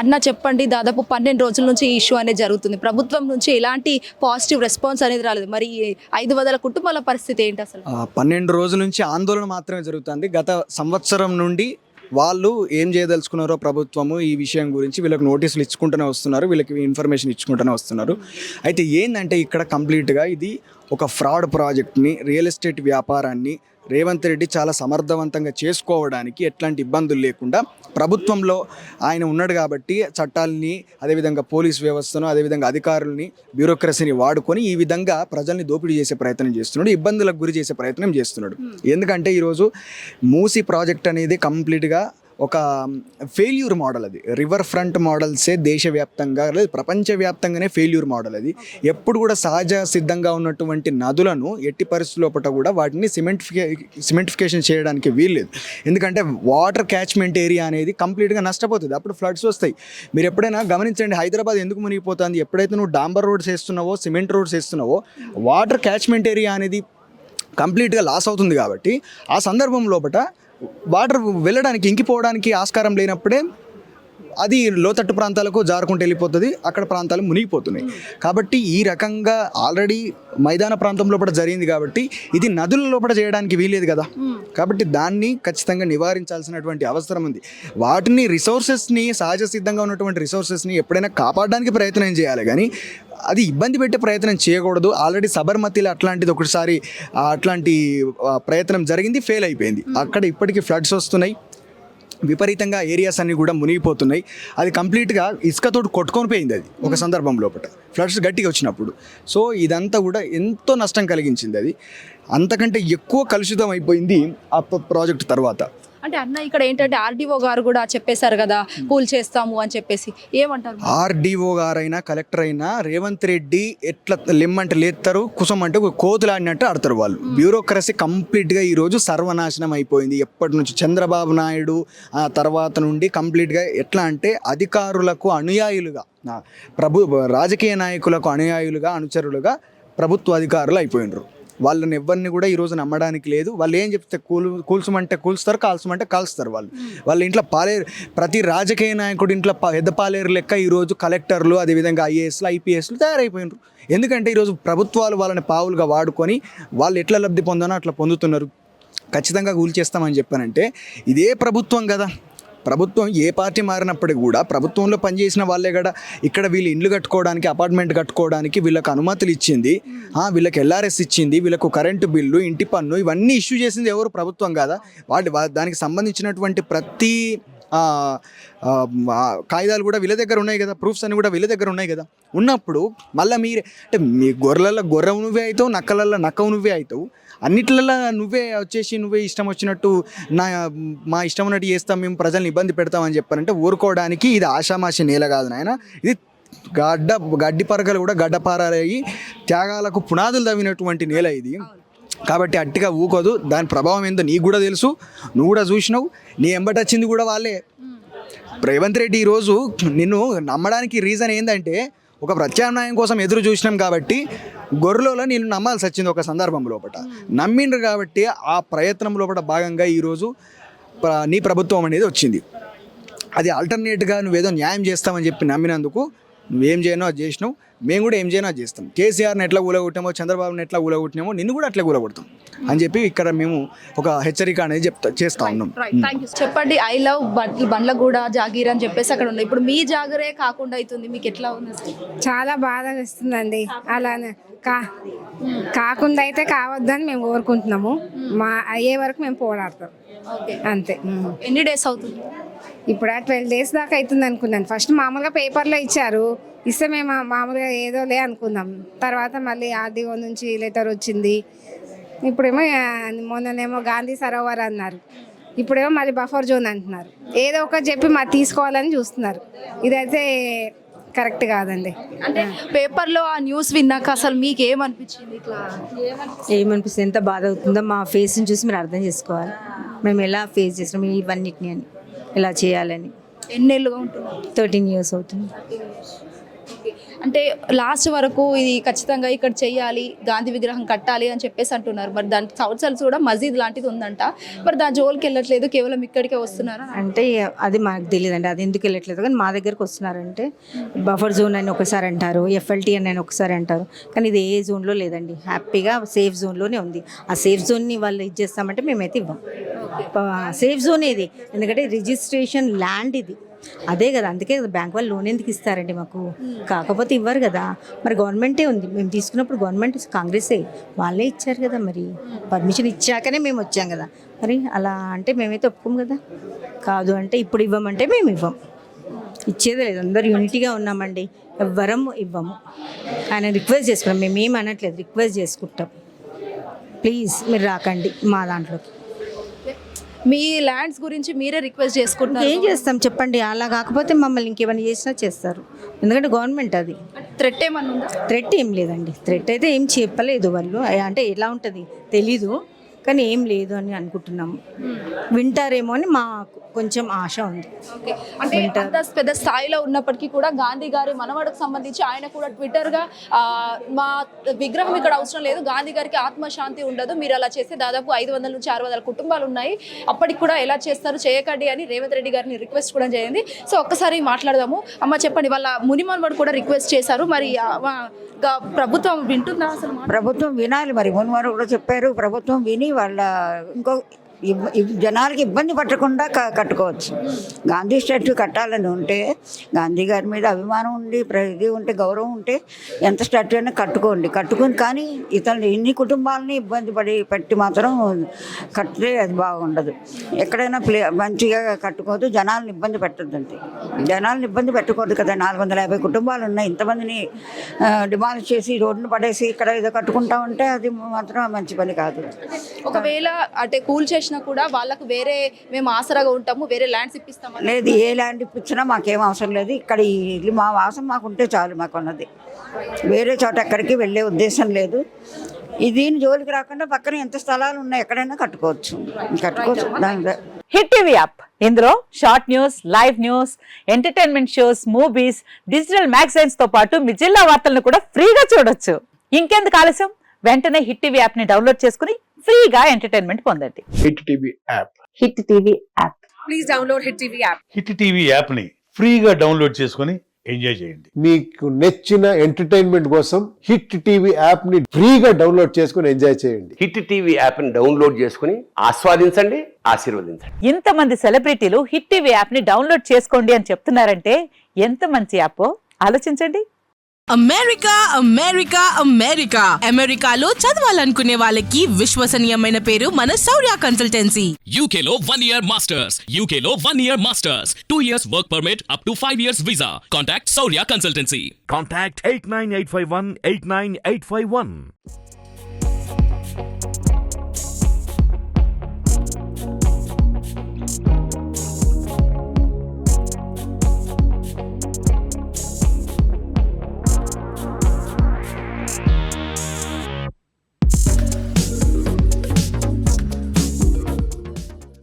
అన్న చెప్పండి, దాదాపు 12 రోజుల నుంచి ఈ ఇష్యూ అనేది జరుగుతుంది. ప్రభుత్వం నుంచి ఎలాంటి పాజిటివ్ రెస్పాన్స్ అనేది రాలేదు. మరి 500 కుటుంబాల పరిస్థితి ఏంటి అసలు? 12 రోజుల నుంచి ఆందోళన మాత్రమే జరుగుతుంది. గత సంవత్సరం నుండి వాళ్ళు ఏం చేయదలుచుకున్నారో ప్రభుత్వము ఈ విషయం గురించి వీళ్ళకి నోటీసులు ఇచ్చుకుంటూనే వస్తున్నారు, వీళ్ళకి ఇన్ఫర్మేషన్ ఇచ్చుకుంటూనే వస్తున్నారు. అయితే ఏంటంటే ఇక్కడ కంప్లీట్గా ఇది ఒక ఫ్రాడ్ ప్రాజెక్ట్ని, రియల్ ఎస్టేట్ వ్యాపారాన్ని రేవంత్ రెడ్డి చాలా సమర్థవంతంగా చేసుకోవడానికి ఎట్లాంటి ఇబ్బందులు లేకుండా ప్రభుత్వంలో ఆయన ఉన్నాడు కాబట్టి చట్టాలని, అదేవిధంగా పోలీస్ వ్యవస్థను, అదేవిధంగా అధికారులని, బ్యూరోక్రసీని వాడుకొని ఈ విధంగా ప్రజల్ని దోపిడీ చేసే ప్రయత్నం చేస్తున్నాడు, ఇబ్బందులకు గురి చేసే ప్రయత్నం చేస్తున్నాడు. ఎందుకంటే ఈరోజు మూసీ ప్రాజెక్ట్ అనేది కంప్లీట్గా ఒక ఫెయిల్యూర్ మోడల్. అది రివర్ ఫ్రంట్ మోడల్సే దేశవ్యాప్తంగా లేదు ప్రపంచవ్యాప్తంగానే ఫెయిల్యూర్ మోడల్. అది ఎప్పుడు కూడా సహజ సిద్ధంగా ఉన్నటువంటి నదులను ఎట్టి పరిస్థితుల కూడా వాటిని సిమెంటిఫికేషన్ చేయడానికి వీల్లేదు. ఎందుకంటే వాటర్ క్యాచ్మెంట్ ఏరియా అనేది కంప్లీట్గా నష్టపోతుంది, అప్పుడు ఫ్లడ్స్ వస్తాయి. మీరు ఎప్పుడైనా గమనించండి, హైదరాబాద్ ఎందుకు మునిగిపోతుంది? ఎప్పుడైతే నువ్వు డాంబర్ రోడ్స్ వేస్తున్నావో, సిమెంట్ రోడ్స్ వేస్తున్నావో, వాటర్ క్యాచ్మెంట్ ఏరియా అనేది కంప్లీట్గా లాస్ అవుతుంది. కాబట్టి ఆ సందర్భం లోపల వాటర్ వెళ్ళడానికి, ఇంకిపోవడానికి ఆస్కారం లేనప్పుడే అది లోతట్టు ప్రాంతాలకు జారుకుంటూ వెళ్ళిపోతుంది, అక్కడ ప్రాంతాలు మునిగిపోతున్నాయి. కాబట్టి ఈ రకంగా ఆల్రెడీ మైదాన ప్రాంతం లోపల జరిగింది కాబట్టి ఇది నదుల లోపల చేయడానికి వీలేదు కదా. కాబట్టి దాన్ని ఖచ్చితంగా నివారించాల్సినటువంటి అవసరం ఉంది. వాటిని రిసోర్సెస్ని, సహజ సిద్ధంగా ఉన్నటువంటి రిసోర్సెస్ని ఎప్పుడైనా కాపాడడానికి ప్రయత్నం చేయాలి, కానీ అది ఇబ్బంది పెట్టే ప్రయత్నం చేయకూడదు. ఆల్రెడీ సబర్మతిలో అట్లాంటిది ఒకసారి అట్లాంటి ప్రయత్నం జరిగింది, ఫెయిల్ అయిపోయింది. అక్కడ ఇప్పటికీ ఫ్లడ్స్ వస్తున్నాయి, విపరీతంగా ఏరియాస్ అన్నీ కూడా మునిగిపోతున్నాయి. అది కంప్లీట్గా ఇసుకతోటి కొట్టుకొని పోయింది అది ఒక సందర్భం లోపల, ఫ్లడ్స్ గట్టిగా వచ్చినప్పుడు. సో ఇదంతా కూడా ఎంతో నష్టం కలిగించింది. అది అంతకంటే ఎక్కువ కలుషితం అయిపోయింది ఆ ప్రాజెక్ట్ తర్వాత. అంటే అన్న ఇక్కడ ఏంటంటే ఆర్డీఓ గారు కూడా చెప్పేశారు కదా, కూల్ చేస్తాము అని చెప్పేసి, ఏమంటారు? ఆర్డీఓ గారైనా, కలెక్టర్ అయినా రేవంత్ రెడ్డి ఎట్లా లెమ్మంటే లేస్తారు, కుసమంటే కోతులాడినట్టు ఆడతారు వాళ్ళు. బ్యూరోక్రసీ కంప్లీట్గా ఈరోజు సర్వనాశనం అయిపోయింది. ఎప్పటి నుంచి చంద్రబాబు నాయుడు ఆ తర్వాత నుండి కంప్లీట్గా ఎట్లా అంటే అధికారులకు అనుయాయులుగా, రాజకీయ నాయకులకు అనుయాయులుగా, అనుచరులుగా ప్రభుత్వ అధికారులు అయిపోయినారు. వాళ్ళని ఎవరిని కూడా ఈరోజు నమ్మడానికి లేదు. వాళ్ళు ఏం చెప్తే కూల్చమంటే కూల్స్తారు, కాల్చమంటే కాల్స్తారు. వాళ్ళ ఇంట్లో పాలేరు, ప్రతి రాజకీయ నాయకుడు ఇంట్లో పెద్ద పాలేరు లెక్క ఈరోజు కలెక్టర్లు, అదేవిధంగా ఐఏఎస్లు, ఐపీఎస్లు తయారైపోయినారు. ఎందుకంటే ఈరోజు ప్రభుత్వాలు వాళ్ళని పావులుగా వాడుకొని వాళ్ళు ఎట్లా లబ్ధి పొందానో అట్లా పొందుతున్నారు. ఖచ్చితంగా కూల్చేస్తామని చెప్పానంటే ఇదే ప్రభుత్వం కదా. ప్రభుత్వం ఏ పార్టీ మారినప్పటికీ కూడా ప్రభుత్వంలో పనిచేసిన వాళ్ళే కదా ఇక్కడ వీళ్ళు ఇండ్లు కట్టుకోవడానికి, అపార్ట్మెంట్ కట్టుకోవడానికి వీళ్ళకి అనుమతులు ఇచ్చింది, వీళ్ళకి ఎల్ఆర్ఎస్ ఇచ్చింది, వీళ్ళకు కరెంటు బిల్లు, ఇంటి పన్ను ఇవన్నీ ఇష్యూ చేసింది ఎవరు? ప్రభుత్వం కదా. దానికి సంబంధించినటువంటి ప్రతి కాగితాలు కూడా వీళ్ళ దగ్గర ఉన్నాయి కదా, ప్రూఫ్స్ అన్నీ కూడా వీళ్ళ దగ్గర ఉన్నాయి కదా. ఉన్నప్పుడు మళ్ళీ మీరే అంటే మీ గొర్రెలలో గొర్రె నువ్వే అవుతావు, నక్కలలో నక్కవు నువ్వే అవుతావు, అన్నిట్లలో నువ్వే వచ్చేసి నువ్వే ఇష్టం వచ్చినట్టు మా ఇష్టం ఉన్నట్టు చేస్తాం, మేము ప్రజల్ని ఇబ్బంది పెడతామని చెప్పారంటే ఊరుకోవడానికి ఇది ఆషామాషి నేల కాదు నాయన. ఇది గడ్డి పరకలు కూడా గడ్డపారయ్యి త్యాగాలకు పునాదులు తవ్వినటువంటి నేల ఇది. కాబట్టి అట్టిగా ఊకోదు. దాని ప్రభావం ఏందో నీకు కూడా తెలుసు, నువ్వు కూడా చూసినావు. నీ ఎంబటి వచ్చింది కూడా వాళ్ళే. రేవంత్ రెడ్డి ఈరోజు నిన్ను నమ్మడానికి రీజన్ ఏంటంటే ఒక ప్రత్యామ్నాయం కోసం ఎదురు చూసినాం కాబట్టి గొర్రెలో నేను నమ్మాల్సి వచ్చింది ఒక సందర్భం లోపల. నమ్మిండ్రు కాబట్టి ఆ ప్రయత్నం లోపల భాగంగా ఈరోజు నీ ప్రభుత్వం అనేది వచ్చింది. అది ఆల్టర్నేట్గా నువ్వేదో న్యాయం చేస్తామని చెప్పి నమ్మినందుకు నువ్వేం చేయనో అది చేసినావు, మేము కూడా ఏం చేయనో అది చేస్తాం. కేసీఆర్ని ఎట్లా కూలగొట్టామో, చంద్రబాబుని ఎట్లా కూలగొట్టినామో నిన్ను కూడా అట్లా కూలగొడతాం అని చెప్పి ఇక్కడ మేము ఒక హెచ్చరిక అనేది చేస్తా ఉన్నాం. చెప్పండి, ఐ లవ్ బండ్లగూడ జాగీర్ అని చెప్పేసి అక్కడ ఉన్నాయి. ఇప్పుడు మీ జాగరే కాకుండా అవుతుంది, మీకు ఎట్లా ఉంది? చాలా బాధ వేస్తుందండి. అలానే కాకుండా అయితే కావద్దని మేము కోరుకుంటున్నాము. మా అయ్యే వరకు మేము పోరాడతాం అంతే. ఎన్ని డేస్ అవుతుంది? ఇప్పుడు 12 days దాకా అవుతుంది అనుకున్నాను. ఫస్ట్ మామూలుగా పేపర్లో ఇచ్చారు, ఇస్తే మేము మామూలుగా ఏదోలే అనుకున్నాం. తర్వాత మళ్ళీ ఆర్డీఓ నుంచి లెటర్ వచ్చింది. ఇప్పుడేమో మొన్ననేమో గాంధీ సరోవర్ అన్నారు, ఇప్పుడేమో మళ్ళీ బఫర్ జోన్ అంటున్నారు. ఏదో ఒకటి చెప్పి మరి తీసుకోవాలని చూస్తున్నారు. ఇదైతే కరెక్ట్ కాదండి. అంటే పేపర్లో ఆ న్యూస్ విన్నాక అసలు మీకు ఏమనిపించింది? ఏమనిపిస్తుంది, ఎంత బాధ అవుతుందో మా ఫేస్ని చూసి మీరు అర్థం చేసుకోవాలి. మేము ఎలా ఫేస్ చేస్తున్నాం ఇవన్నిటిని అని, ఎలా చేయాలని. ఎన్నేళ్ళుగా ఉంటున్నారు? 13 years అవుతుంది. అంటే లాస్ట్ వరకు ఇది ఖచ్చితంగా ఇక్కడ చేయాలి, గాంధీ విగ్రహం కట్టాలి అని చెప్పేసి అంటున్నారు. మరి దానికి సంవత్సరాలు కూడా మసీద్ లాంటిది ఉందంట, మరి దాని జోలికి వెళ్ళట్లేదు, కేవలం ఇక్కడికే వస్తున్నారు. అంటే అది మాకు తెలియదండి, అది ఎందుకు వెళ్ళట్లేదు. కానీ మా దగ్గరకు వస్తున్నారంటే బఫర్ జోన్ అని ఒకసారి అంటారు, ఎఫ్ఎల్టీ అని ఒకసారి అంటారు, కానీ ఇది ఏ జోన్లో లేదండి. హ్యాపీగా సేఫ్ జోన్లోనే ఉంది. ఆ సేఫ్ జోన్ని వాళ్ళు ఇది చేస్తామంటే మేమైతే ఇవ్వం. సేఫ్ జోన్ ఇది, ఎందుకంటే రిజిస్ట్రేషన్ ల్యాండ్ ఇది, అదే కదా. అందుకే కదా బ్యాంక్ వాళ్ళు లోన్ ఎందుకు ఇస్తారండి మాకు, కాకపోతే ఇవ్వరు కదా. మరి గవర్నమెంటే ఉంది, మేము తీసుకున్నప్పుడు గవర్నమెంట్ కాంగ్రెసే, వాళ్ళే ఇచ్చారు కదా. మరి పర్మిషన్ ఇచ్చాకనే మేము వచ్చాం కదా. మరి అలా అంటే మేమైతే ఒప్పుకోం కదా. కాదు అంటే ఇప్పుడు ఇవ్వమంటే మేము ఇవ్వం, ఇచ్చేదే లేదు. అందరు యూనిటీగా ఉన్నామండి, ఎవ్వరం ఇవ్వము. ఆయన రిక్వెస్ట్ చేసుకున్నాం, మేము ఏం అనట్లేదు, రిక్వెస్ట్ చేసుకుంటాం. ప్లీజ్ మీరు రాకండి మా దాంట్లోకి. మీ ల్యాండ్స్ గురించి మీరే రిక్వెస్ట్ చేసుకుంటున్నారు. ఏం చేస్తాం చెప్పండి, అలా కాకపోతే మమ్మల్ని ఇంకేమైనా చేసినా చేస్తారు, ఎందుకంటే గవర్నమెంట్ అది. థ్రెట్ ఏమన్నా ఉందా? థ్రెట్ ఏం లేదండి, థ్రెట్ అయితే ఏం చెప్పలేదు వాళ్ళు. అంటే ఎలా ఉంటుంది తెలీదు, కానీ ఏం లేదు అని అనుకుంటున్నాము. వింటారేమో అని మాకు కొంచెం ఆశ ఉంది. ఓకే, అంటే అంత పెద్ద స్థాయిలో ఉన్నప్పటికీ కూడా గాంధీ గారి మనవడికి సంబంధించి ఆయన కూడా ట్విట్టర్గా మా విగ్రహం ఇక్కడ అవసరం లేదు, గాంధీ గారికి ఆత్మశాంతి ఉండదు, మీరు అలా చేస్తే దాదాపు 500 నుంచి 600 కుటుంబాలు ఉన్నాయి, అప్పటికి కూడా ఎలా చేస్తారు, చేయకండి అని రేవంత్ రెడ్డి గారిని రిక్వెస్ట్ కూడా చేయండి. సో ఒక్కసారి మాట్లాడదాము. అమ్మ చెప్పండి, వాళ్ళ మునిమన్వడు కూడా రిక్వెస్ట్ చేశారు, మరి ప్రభుత్వం వింటుందా అసలు? ప్రభుత్వం వినాలి, మరి మున్వారు కూడా చెప్పారు. ప్రభుత్వం విని వాళ్ళ ఇంకో జనాలకి ఇబ్బంది పట్టకుండా కట్టుకోవచ్చు. గాంధీ స్టాట్యూ కట్టాలని ఉంటే, గాంధీ గారి మీద అభిమానం ఉండి ఇది ఉంటే, గౌరవం ఉంటే ఎంత స్టాట్యూ అయినా కట్టుకుని కానీ ఇతను ఇన్ని కుటుంబాలని ఇబ్బంది పెట్టి మాత్రం కట్టితే అది బాగుండదు. ఎక్కడైనా మంచిగా కట్టుకోవద్దు, జనాలను ఇబ్బంది పెట్టద్దు. అంతే, జనాలను ఇబ్బంది పెట్టకూడదు కదా. 450 కుటుంబాలు ఉన్నాయి, ఇంతమందిని డిమాలిష్ చేసి రోడ్డును పడేసి ఇక్కడ ఏదో కట్టుకుంటా ఉంటే అది మాత్రం మంచి పని కాదు. ఒకవేళ అంటే కూల్ చేసిన కూడా వాళ్ళకు వేరే మేము ఆసరాగా ఉంటాము, వేరే ల్యాండ్స్ ఇప్పిస్తాము. లేదు, ఏ ల్యాండ్ ఇప్పించినా మాకేం అవసరం లేదు. ఇక్కడ ఈ ఇల్లు మా వాసం మాకుంటే చాలు, మాకు ఉన్నది. వేరే చోట ఎక్కడికి వెళ్ళే ఉద్దేశం లేదు. దీని జోలికి రాకుండా పక్కన ఎంత స్థలాలు ఉన్నాయి, ఎక్కడైనా కట్టుకోవచ్చు. హిట్ టీవీ యాప్, ఇందులో short news, live news, entertainment shows, movies, digital magazines తో పాటు మీ జిల్లా వార్తలను కూడా ఫ్రీగా చూడొచ్చు. ఇంకెందుకు ఆలస్యం, వెంటనే హిట్ టీవీ యాప్ ని డౌన్లోడ్ చేసుకుని ఫ్రీగా ఎంటర్టైన్మెంట్ పొందండి. Hit TV app, hit TV app. Please download hit TV app. Hit TV app ని ఫ్రీగా డౌన్లోడ్ చేసుకుని ఎంజాయ్ చేయండి. మీకు నచ్చిన ఎంటర్టైన్మెంట్ కోసం హిట్ టీవీ యాప్ ని ఫ్రీగా డౌన్లోడ్ చేసుకుని ఎంజాయ్ చేయండి. హిట్ టీవీ యాప్ ని డౌన్లోడ్ చేసుకుని ఆస్వాదించండి, ఆశీర్వదించండి. ఇంతమంది సెలబ్రిటీలు హిట్ టీవీ యాప్ ని డౌన్లోడ్ చేసుకోండి అని చెప్తున్నారంటే ఎంత మంచి యాప్ ఆలోచించండి. అమెరికా అమెరికా అమెరికా అమెరికాలో చదవాలనుకునే వాళ్ళకి విశ్వసనీయమైన పేరు మన శౌర్య కన్సల్టెన్సీ. UK లో 1 year masters, UK లో 1 year masters, 2 years work permit up to 5 years visa. Contact Saurya Consultancy. Contact 89851 89851.